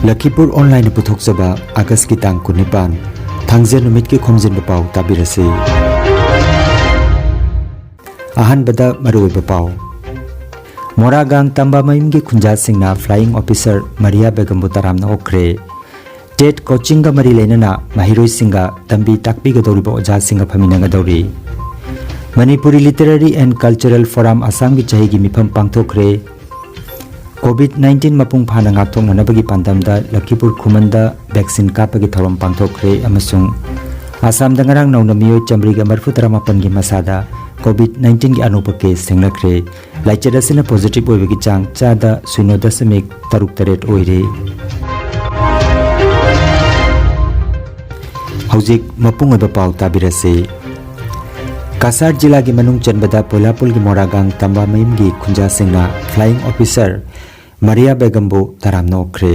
Lakhipur online पुथोक्चबा अगस्त की तांग कुनिपान थांजे नुमित की खोमजिन बपाव ताबिरसे आहन बदा मरुवे बपाव मोरागांग तंबा मयम की खुंजा सिंगना फ्लाइंग ऑफिसर मरिया बेगम बुतारामना ओख्रे टेट कोचिंग का मरी लेना महिरोई सिंगा तंबी ताकबी गदौरिबा ओजा सिंगा फमिना गदौरी Manipuri literary and cultural forum Assam की चाही की मिफम पांगथोख्रे कोविड-19 मपुंग फाना ngathoknanabagi pandamda लखीपुर खुमनदा वैक्सीन कापगी थौरम पांगथोख्रे अमसुंग आसामदा ngarang nauna miyoi chambriga 38 gi masada कोविड-19 की अनूप केस सेंगलख्रे लाइचेदा सिना पॉजिटिव ओइबगी चांग चादा 0.38 ओइरे हौजिक मपुंग ओइबा पाउ ताबिरसे कासार जिला की मनुंग चनबदा पोलापुल की मोरागांग तंबा मयम की खुंजा सिंगना फ्लाइंग ऑफिसर मरिया बेगमबो तरामना ओख्रे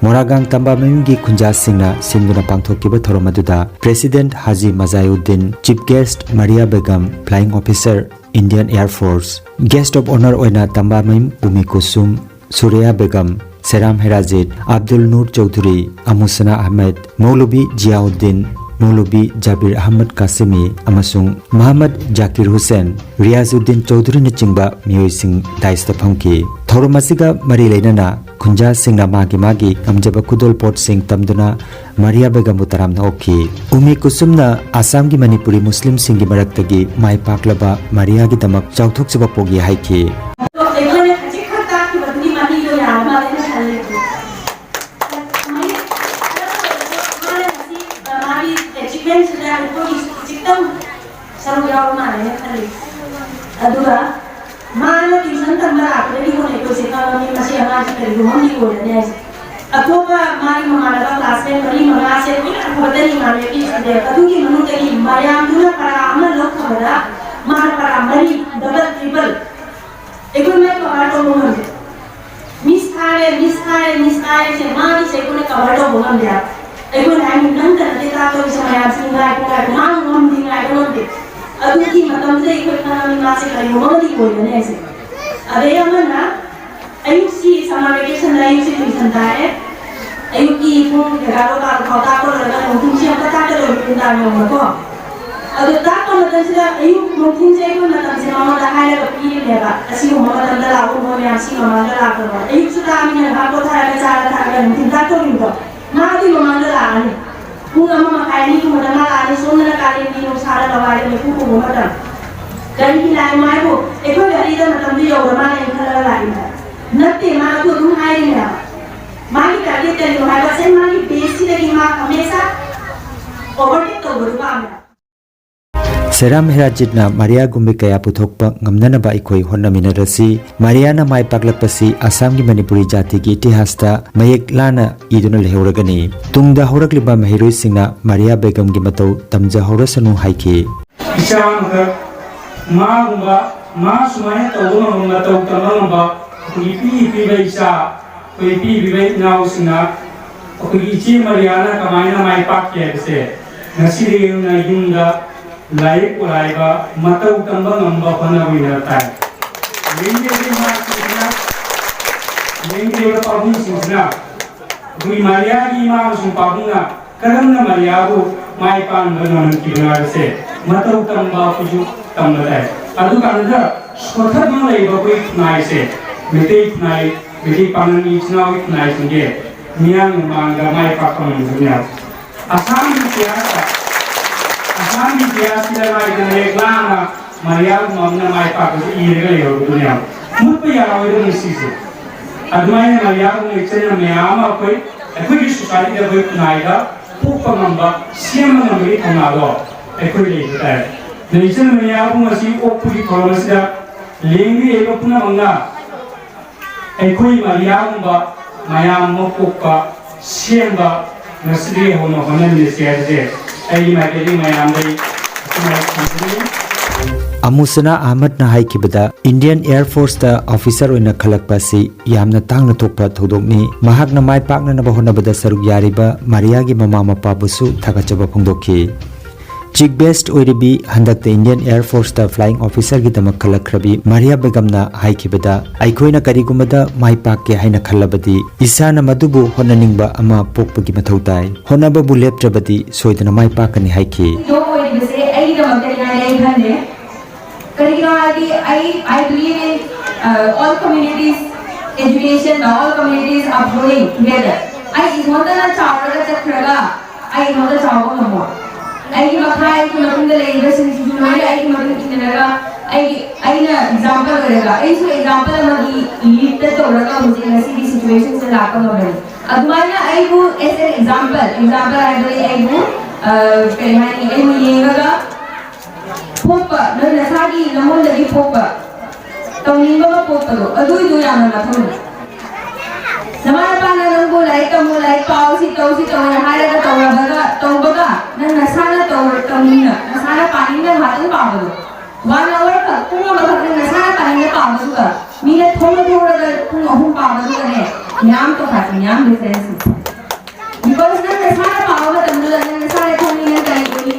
मोरागांग तंबा मयम की खुंजा सिंगना सिंगना पांगथोकिबा थोरम अदुदा president Haji Majayuddin chief guest Maria Begum flying officer Indian air force guest of honour ओइना तंबा मयम उमी कुसुम सूर्या बेगम सेराम हेराजित अब्दुल नूर चौधरी अमुसना अहमद मौलवी जियाउद्दीन मौलवी जाबिर अहमद कासिमी अमसुंग मोहम्मद जाकिर हुसैन रियाजुद्दीन चौधरी ने चिंबा मियोई सिंह दाइस्ता फंकी थौरमसिगा मरी लेना खुंजा सिंगना मागी अमजब खुदोल पोट सिंह तमदुना मरिया बेगम बुतारामना ओखी उमी कुसुमना आसाम की मणिपुरी मुस्लिम सिंह की मरक्तगी माई पाकलबा मरिया की दमक चौथोक्चबा पोगी हाइकी मानो ट्यूशन तंबा आखिरी होने को सिखा वाली मशीन हमारी करीब होनी हो रही है अथवा मारी हमारा क्लास में करी मगा से बदली माने की दे कदू की मनु की मरियाम दुना para amal लोग खबरा मार para मरी डबल ट्रिपल एक में कवाटो बोलन मिस आए से मारी से कोने कवाटो बोलन दिया एक में टाइम नंग करते ता तो समय आप सिंगा को मांग हम दिंगा को दे अभी की मतलब से एक खाना में मासे करी मोदी बोल रहे हैं ऐसे अरे हमना Ayushi summer vacation Ayushi tuition था है आयुषी फोन गारो का खाता को लगा मुझे से पता करो बिंदा में उनको अगर ता को मतलब से आयुष मुझे से को मतलब से मामा दा हाय का पी लेगा ऐसी हो मामा तंदा लागो हो में आसी मामा दा लागो आयुष सुधा में भागो था में चार था अगर मुझे ता तो बिंदो मादी मामा दा लाने पूरा मामा खाई को मदना लाने सोना काले नी नो सारा लवाले में को मदन गरी की लाए माय को एको गरी दा मतलब भी और माने खला लाई नत्ते मा को तुम हाई ना मागी करके तेरे को हाई बसे मागी बेसी लगी मां हमेशा ओवरटेक तो बरुवा में सेराम हेराजितना मरिया गुम्बे कया पुथोकपा ngamnanaba इखोई होन्नमिनरसी मरियाना माय पाकलपसी असम की मणिपुरी जाति की इतिहासता मयेक लाना इदुना लेहौरगनी तुंगदा हौरकलिबा महिरोई सिंगना मरिया बेगम की मतौ तमजा हौरसनु हाइकी इशांग मागुंबा मा सुमाय तौबो मतौ तमंबा कुइपी बैसा कुइपी बिबै नाउ सिंगा कुइची मरियाना कमायना माय पाक से नसिरे ना युंगा लाइक उलाइबा मतौ तंबा नंबा बना विनता लेंगे पाबुन सिंगना दुई मरिया की मां सुन पाबुना करमना मरिया को माय पान बनन की बनार से मतौ तंबा कुजु तंबला अदु कानदा सोथा न लेबा कोई नाय से मिटे पानन इचना नाय संगे मियां मांगा माय पाकन दुनिया आसाम की इतिहास की लड़ाई ने लाना मरिया मामना माय पाक इरेगले हो दुनिया मुझ पे यार वो मिसी से अदमाय मरिया को इचना में आमा कोई की सोसाइटी का कोई नायगा पुप नंबर सीएम नंबर थना लो कोई ले जाता है नेशन में यार को मसी ओपुरी कोलमसिया लेंगे एक अपना मंगा कोई मरिया को माया मोपुका सीएम बा नस्री होना होने में से अमुसना अहमद ना हाइकिबदा इंडियन एयर फोर्स दा ऑफिसर ओइना खलकपासी यामना तांगना थोकपा थोदोकनी महाकना माय पाकना होनबदा सरुक यारिबा मरिया की ममा मपा बुसु थागचबा फोंदोखी चीफ बेस्ट ओइरिबी हंदक इंडियन एयर फोर्स दा फ्लाइंग ऑफिसर की दमक खलखरबी मारिया बेगमना हाइखिबदा आइखोइना करिगुमदा माइ पाके हाइना खल्लबदी इसाना मदुबु होननिंगबा अमा पोकपगी मथौ ताई होनबबु लेप्त्रबदी सोइदना माइ पाकनि हाइखि जो ओइरिबसे आई दमक आई हने करिगिना I believe in all communities education all communities are growing together I ismodana chawraga chakraga I ismodana chawo namo I makhai ku napunga leiba sinju noi I magun kinnaga I na example karega I so example amagi lead ta toraga mujhe ngasi ki situation se laka nore admana I go as an example I go perhani I go yengaga popa na nasagi namon lagi popa tawninga ma popa do adui do yana na thon namana pana nangbo lai kamu lai pausi na hara ka tawbaga na nasana tawninga nasana paninga hatu paado 1 hour ka kuma ma nasana paninga paado ka mina thoda ga kuma hum paado ka ne nyam to khat nyam difference because na nasana paado tamdu na nasana tawninga kai ko ni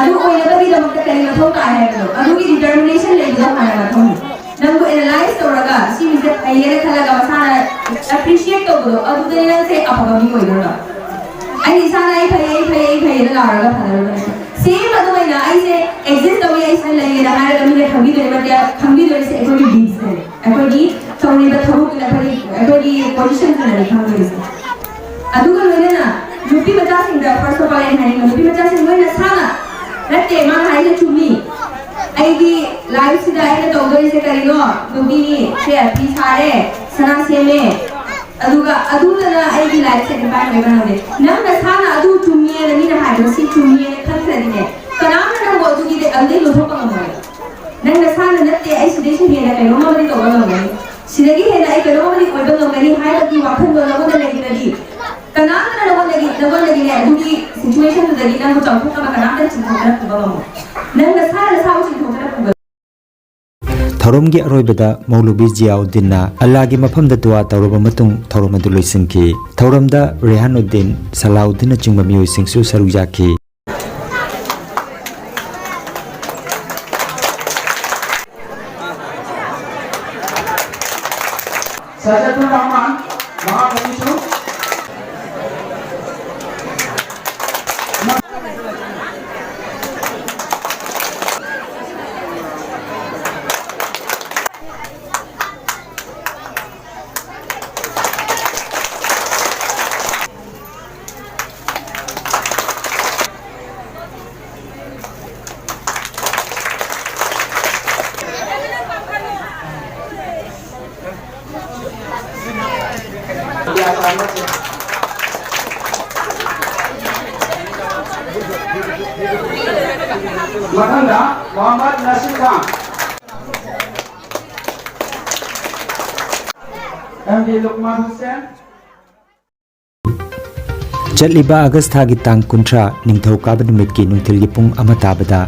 adu oinabagi damakta kari mathau ta hai do adu ki determination le do hana mathau nangu analyze toraga si mise ayere khalaga masana appreciate to do adu de se apagami koi do ai isana ai phai la raga phadar same adu mai na ai se exist to ai sai le na hara kami le khambi do se ekodi deeds hai ekodi tawni ba thabu ki la ekodi position ka le khambi adu ka le na yupi bacha sing da first of all ai hai yupi bacha sing moi na sana Nate man hai le chumi ai di live sida ai to do se kari no dugi ni se api sare sana se me adu na ai di live se ba mai bana de nam na sana adu chumi ne ni na hai do si chumi ne khan se ne kanam na go dugi de ande lo tho pa mo nan na sana nate ai side se ne na kai no ma ni to ba no sidagi he na ai kai no ma ni ko ba no ni hai ki wakhan do na go de le di kanam na no lagi ne dugi situation to dagi na mo chau ka ba kanam na chin thokra ku ba mo nan na sa chin thokra ku थौरमगी अरोइबदा मौलुबी जियाउद्दीनना अल्लाहगी मफमदा दुआ तौरबा मतुंग थौरम अदु लोइसिंखि थौरमदा रेहानुद्दीन सलाउद्दीन चिंगबा मियोइसिंगसु सरुक जाखि Sajatul Rahman Mahapurusu Mathanda Muhammad Nasir Khan MD Luqman Hussain चलिबा अगस्त थागी तांग कुंट्रा निंगथौ काबा नुमितकी नुंथिलगी पुंग अमा ताबदा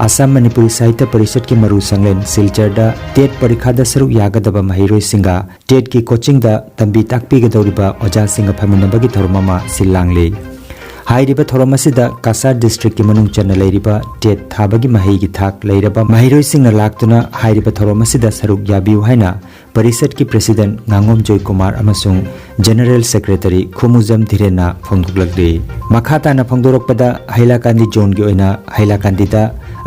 आसाम मणिपुरी साहित्य परिषद की मरु संगलेन सिलचरदा TET परीक्षा सरुक यागदबा महिरोय सिंगा टेट की कोचिंग दा तंबी ताकपीगदौरिबा ओजा सिंगा फमिनबगी थौरममा सिल्लांगले हाइरिबा थौरम असिदा कासार डिस्ट्रिक्ट की मनुंग चन्ना लेरिबा टेट थाबगी महिगी थाक लेरबा महिरोय सिंगना लाक्तुना हाइरिबा थौरम असिदा सरुक याबिउ हाइना परिषद की प्रेसिडेंट नांगोम जॉय कुमार अमसुंग जनरल सेक्रेटरी खुमुजम धीरेना फोंदुकलगले मखाताना फोंदोरकपदा हैलाकांदी जोन की ओइना हैलाकांदीदा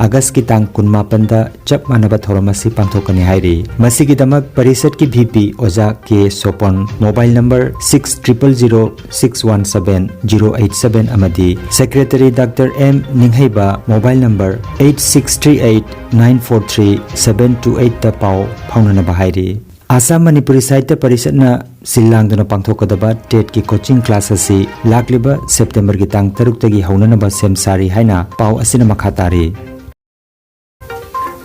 अगस्त की तांग 19 दा चप मानबा थौरमसी पांथोकनी हाइरी मसीगी दमक परिषद की VP ओजा के सोपन मोबाइल नंबर 6000617087 अमदी सेक्रेटरी डॉक्टर M निंगहेबा मोबाइल नंबर 8638943728 दा पाव फाउनना हाइरी आसाम मणिपुरी साहित्य परिषद न सिल्लांगदुना पांथोकदबा टेट की कोचिंग क्लास असि लाक्लिबा सेप्टेम्बर की तांग 3 तगी हौननबा सेम सारी हाइना पाव असिना मखातारी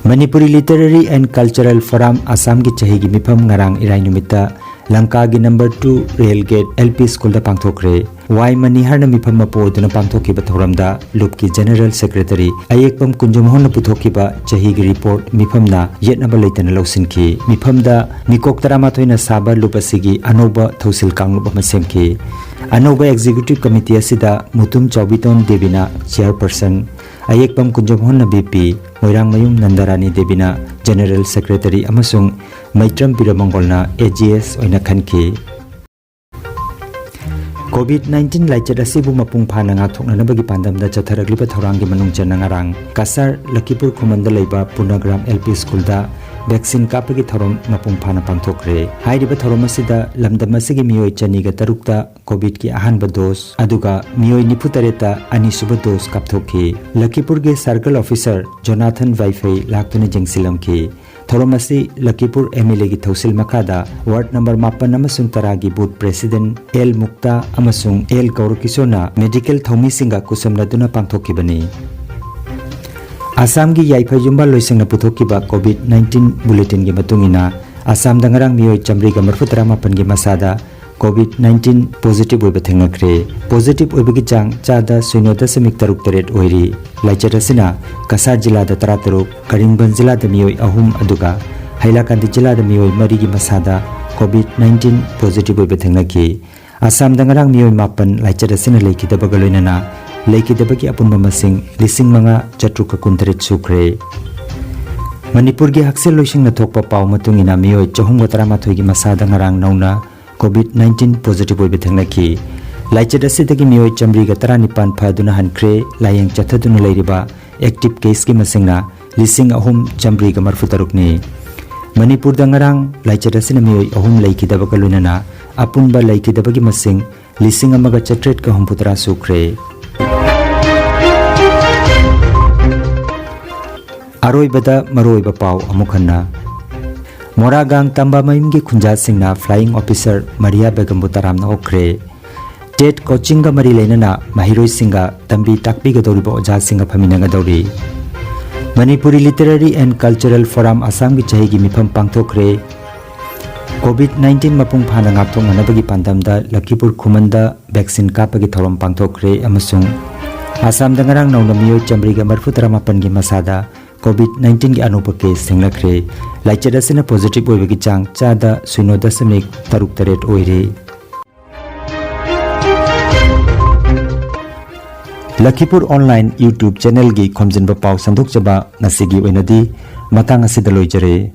Manipuri literary and cultural forum Assam की चही की मिफम ngarang इराई नुमिता लंका की number 2 rail gate LP school दा पांथोकरे वाई मनिहार न मिफम मपोदुना पांथोकिबा थौरमदा लुप की जनरल सेक्रेटरी अयेकपम कुंजुमहोन पुथोकिबा चही की रिपोर्ट मिफमना येतनबा लेतन लौसिनखि मिफमदा मिकोक 13 ना साबा लुप असिगी अनोबा थौसिल कांगलुप अमा सेमखि अनोबा एग्जीक्यूटिव कमिटी असिदा मुतुम चौबितोन देविना chairperson Ayekpam Kunjamhon na BP, Moirang Mayum Nandarani Debina, General Secretary amasung Maitram Piramangol na AGS oina khanki. COVID-19 laichad asibu mapung phana nga thokna nabagi pandamda chatharagliba thoranggi manung chana ngarang Kasar Lakipur Khumanda leiba Punagram LP School da vaccine kapagi thorom mapung phana pangthokre hairiba thorom asida lamdam asigi mioi chani ga tarukta COVID ki ahanba dose aduga mioi nifutareta ani suba dose kapthokhi Lakipur ge Circle Officer Jonathan Vaifei laktuna jengsilam ki Thoromasi Lakipur MLA gi Thausil Makada Ward number 8 amasung taragi Booth President L Mukta amasung L Gaurukisona Medical Thomi Singa kusamladuna pangthokibani Assam gi Yaifai Jumba loisingna puthokiba COVID-19 bulletin gi matungina Assam dangarang mioi chamri ga marfutra mapan gi masada COVID-19 positive oiba thengakre positive oibagi chang chada 0.3 oiri laichadasina Kasar jila da 13 Karimbanj jila da mioi ahum aduga Hailakandi jila da mioi mari gi masada COVID-19 positive oiba thengnaki Assam dangarang mioi mapan laichadasina leikidaba galoinana leikidabagi apunba masing lising manga chatruka kuntret sukre Manipur gi haksel loising na thokpa paw matungina mioi 438 gi masada ngarang nauna COVID-19 positive oibe thengnaki laichada sidagi mioi chamri ga 19 phaduna hankre layeng chathaduna leiriba active case gi masingna lising ahum chamri ga marfutarukni Manipur dangarang laichada sina mioi ahum leikidaba kalunana apunba leikidaba gi masing lising amaga chatret ka humputra sukre Aroibada maroiba paw amukhanna Moragang Tamba Mayimgi Khunja Singna Flying Officer Maria Begum Butaram na okre TET coaching ga mari leinana mahiroi singa tambi takpi ga doriba oja singa phamina ga dori Manipuri Literary and Cultural Forum Assam gi chahi gi mifam pangthokre COVID-19 mapung phana ngapthong manabagi pandamda Lakipur Khumanda vaccine kapagi thorom pangthokre amasung Assam dangarang nauna miyo chamri ga marfutra mapan gi masada COVID-19 gi anupa case thenglakre laichadasina positive oibagi chang chada 0.3 oire Lakipur Online YouTube channel gi khomjinba paw sandok jaba nasigi oinadi matang asida loijare